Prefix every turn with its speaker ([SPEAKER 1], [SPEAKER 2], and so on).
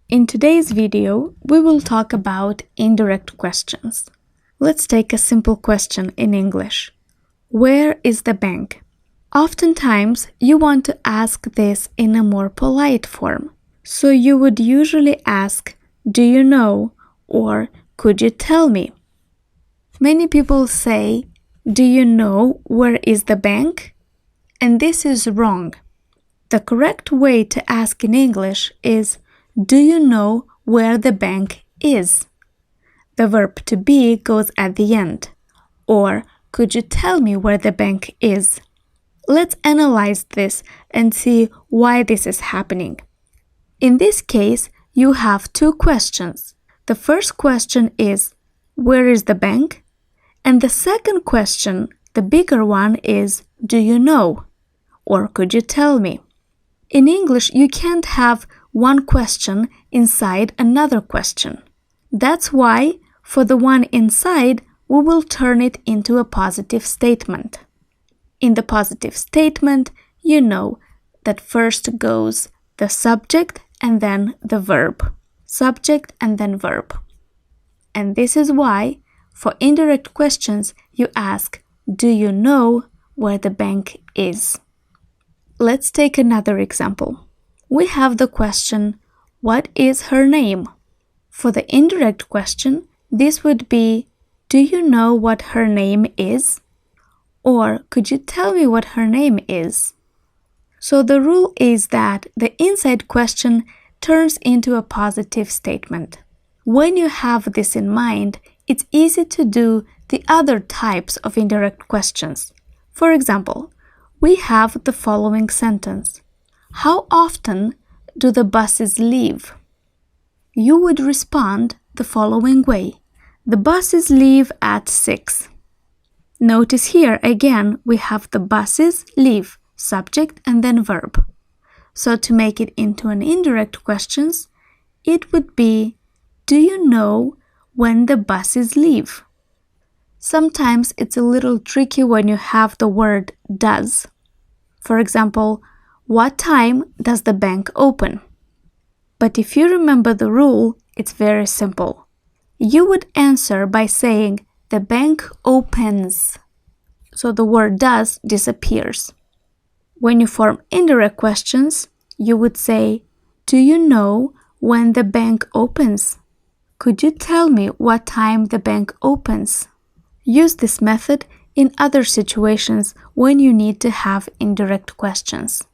[SPEAKER 1] In today's video, we will talk about indirect questions. Let's take a simple question in English. Where is the bank? Oftentimes, you want to ask this in a more polite form. So you would usually ask, do you know? Or could you tell me? Many people say, do you know where is the bank? And this is wrong. The correct way to ask in English is, do you know where the bank is? The verb to be goes at the end. Or, could you tell me where the bank is? Let's analyze this and see why this is happening. In this case, you have two questions. The first question is, where is the bank? And the second question, the bigger one, is, do you know? Or could you tell me? In English, you can't have one question inside another question. That's why, for the one inside, we will turn it into a positive statement. In the positive statement, you know that first goes the subject and then the verb. Subject and then verb. And this is why, for indirect questions, you ask, do you know where the bank is? Let's take another example. We have the question, what is her name? For the indirect question, this would be, do you know what her name is? Or could you tell me what her name is? So the rule is that the inside question turns into a positive statement. When you have this in mind, it's easy to do the other types of indirect questions. For example, we have the following sentence. How often do the buses leave? You would respond the following way. The buses leave at 6. Notice here again we have the buses leave, subject and then verb. So to make it into an indirect question, it would be, do you know when the buses leave? Sometimes it's a little tricky when you have the word does. For example, what time does the bank open? But if you remember the rule, it's very simple. You would answer by saying, the bank opens. So the word does disappears. When you form indirect questions, you would say, do you know when the bank opens? Could you tell me what time the bank opens? Use this method in other situations when you need to have indirect questions.